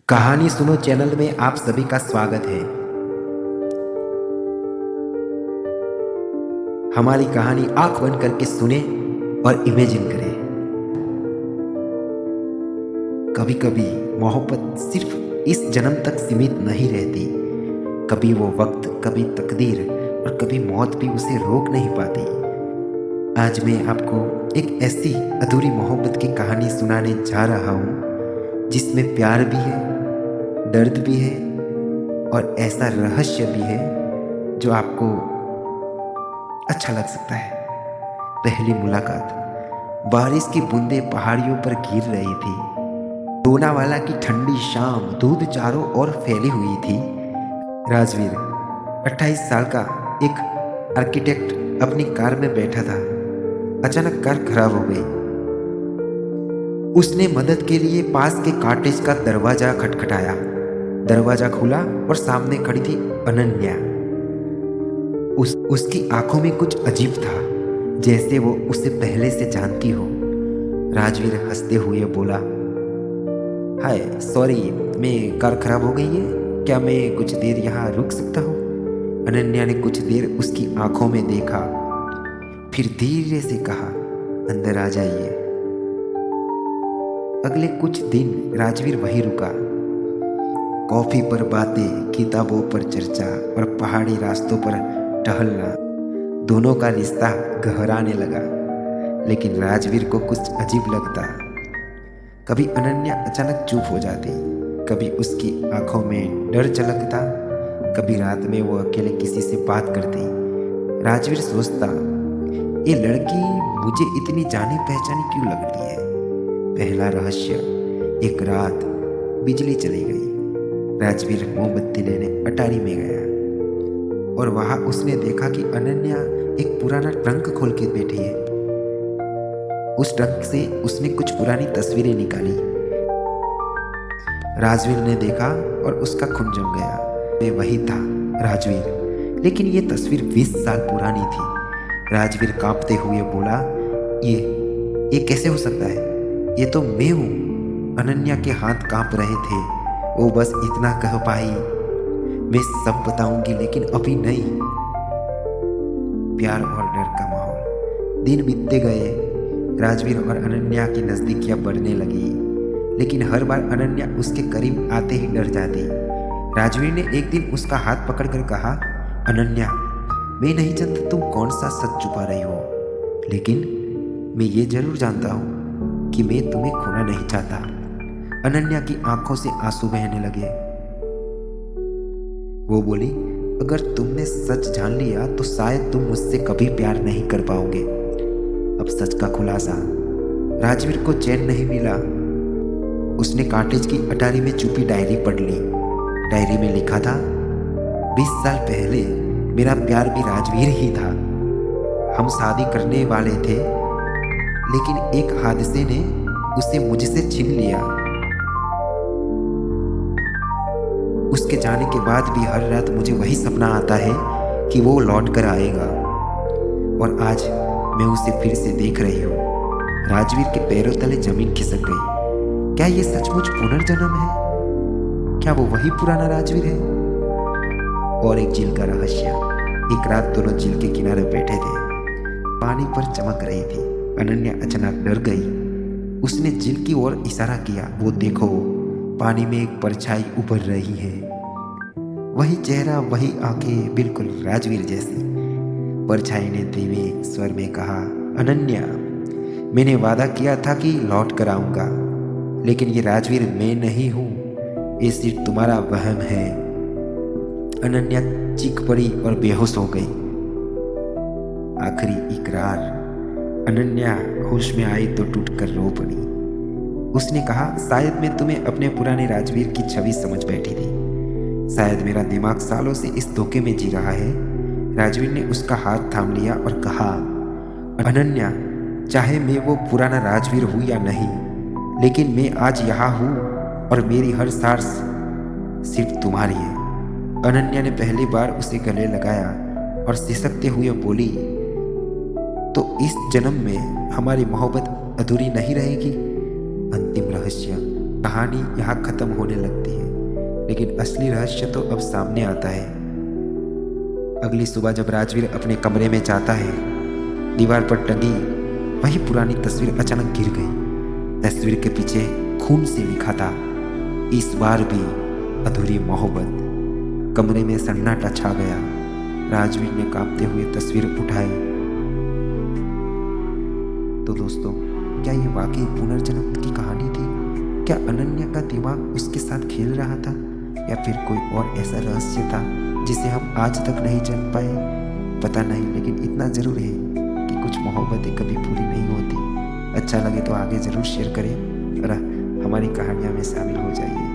कहानी सुनो चैनल में आप सभी का स्वागत है। हमारी कहानी आंख बंद करके सुने और इमेजिन करें। कभी कभी मोहब्बत सिर्फ इस जन्म तक सीमित नहीं रहती। कभी वो वक्त, कभी तकदीर और कभी मौत भी उसे रोक नहीं पाती। आज मैं आपको एक ऐसी अधूरी मोहब्बत की कहानी सुनाने जा रहा हूँ जिसमें प्यार भी है, दर्द भी है और ऐसा रहस्य भी है जो आपको अच्छा लग सकता है। पहली मुलाकात। बारिश की बूंदें पहाड़ियों पर गिर रही थी। लोनावाला की ठंडी शाम, दूध चारों ओर फैली हुई थी। राजवीर 28 साल का एक आर्किटेक्ट अपनी कार में बैठा था। अचानक कार खराब हो गई। उसने मदद के लिए पास के कॉटेज का दरवाजा खटखटाया। दरवाजा खुला और सामने खड़ी थी अनन्या। उसकी आंखों में कुछ अजीब था, जैसे वो उसे पहले से जानती हो। राजवीर हंसते हुए बोला, हाय सॉरी, मैं कार खराब हो गई है, क्या मैं कुछ देर यहाँ रुक सकता हूँ? अनन्या ने कुछ देर उसकी आंखों में देखा, फिर धीरे से कहा, अंदर आ जाइए। अगले कुछ दिन राजवीर वहीं रुका। कॉफी पर बातें, किताबों पर चर्चा और पहाड़ी रास्तों पर टहलना, दोनों का रिश्ता गहराने लगा। लेकिन राजवीर को कुछ अजीब लगता। कभी अनन्या अचानक चुप हो जाती, कभी उसकी आंखों में डर झलकता, कभी रात में वो अकेले किसी से बात करती। राजवीर सोचता, ये लड़की मुझे इतनी जानी पहचानी क्यों लगती है? पहला रहस्य। एक रात बिजली चली गई। राजवीर मोमबत्ती लेने अटारी में गया और वहां उसने देखा कि अनन्या एक पुराना ट्रंक खोल के बैठी है। उस ट्रंक से उसने कुछ पुरानी तस्वीरें निकाली। राजवीर ने देखा और उसका खून जम गया। वे वही था राजवीर, लेकिन ये तस्वीर 20 साल पुरानी थी। राजवीर कांपते हुए बोला, ये कैसे हो सकता है? ये तो मैं हूँ। अनन्या के हाथ कांप रहे थे। वो बस इतना कह पाई, मैं सब बताऊंगी लेकिन अभी नहीं। प्यार और डर का माहौल। दिन बीतते गए। राजवीर और अनन्या की नजदीकियां बढ़ने लगी, लेकिन हर बार अनन्या उसके करीब आते ही डर जाती। राजवीर ने एक दिन उसका हाथ पकड़कर कहा, अनन्या, मैं नहीं जानता तुम कौन सा सच छुपा रही हो, लेकिन मैं ये जरूर जानता हूँ कि मैं तुम्हें खोना नहीं चाहता। अनन्या की आंखों से आंसू बहने लगे। वो बोली, अगर तुमने सच जान लिया तो शायद तुम मुझसे कभी प्यार नहीं कर पाओगे। अब सच का खुलासा। राजवीर को चैन नहीं मिला। उसने कॉटेज की अटारी में छुपी डायरी पढ़ ली। डायरी में लिखा था, 20 साल पहले मेरा प्यार भी राजवीर ही था। हम शादी करने वाले थे, लेकिन एक हादसे ने उसे मुझसे छीन लिया। उसके जाने के बाद भी हर रात मुझे वही सपना आता है कि वो लौट कर आएगा, और आज मैं उसे फिर से देख रही हूँ। राजवीर के पैरों तले जमीन खिसक गई। क्या ये सचमुच पुनर्जन्म है? क्या वो वही पुराना राजवीर है? और एक झील का रहस्य। एक रात दोनों झील के किनारे बैठे थे। पानी पर चमक रही थी। अनन्या अचानक डर गई। उसने झील की ओर इशारा किया, वो देखो, पानी में एक परछाई उभर रही है। वही चेहरा, वही आंखें, बिल्कुल राजवीर जैसी। परछाई ने धीमे स्वर में कहा, अनन्या, मैंने वादा किया था कि लौट कर आऊंगा, लेकिन ये राजवीर मैं नहीं हूं, ये सिर्फ तुम्हारा वहम है। अनन्या चीख पड़ी और बेहोश हो गई। आखिरी इकरार। अनन्या होश में आई तो टूटकर रो पड़ी। उसने कहा, शायद मैं तुम्हें अपने पुराने राजवीर की छवि समझ बैठी थी। शायद मेरा दिमाग सालों से इस धोखे में जी रहा है। राजवीर ने उसका हाथ थाम लिया और कहा, अनन्या, चाहे मैं वो पुराना राजवीर हूं या नहीं, लेकिन मैं आज यहाँ हूं और मेरी हर सांस सिर्फ तुम्हारी है। अनन्या ने पहली बार उसे गले लगाया और सिसकते हुए बोली, तो इस जन्म में हमारी मोहब्बत अधूरी नहीं रहेगी? अंतिम रहस्य। कहानी यहाँ खत्म होने लगती है, लेकिन असली रहस्य तो अब सामने आता है। अगली सुबह जब राजवीर अपने कमरे में जाता है, दीवार पर टंगी वही पुरानी तस्वीर अचानक गिर गई। तस्वीर के पीछे खून से लिखा था, इस बार भी अधूरी मोहब्बत। कमरे में सन्नाटा छा गया। राजवीर ने कांपते हुए तस्वीर उठाई। तो दोस्तों, क्या ये वाकई पुनर्जन्म की कहानी थी? क्या अनन्या का दिमाग उसके साथ खेल रहा था, या फिर कोई और ऐसा रहस्य था जिसे हम आज तक नहीं जान पाए? पता नहीं, लेकिन इतना ज़रूर है कि कुछ मोहब्बतें कभी पूरी नहीं होती। अच्छा लगे तो आगे ज़रूर शेयर करें और हमारी कहानियाँ में शामिल हो जाइए।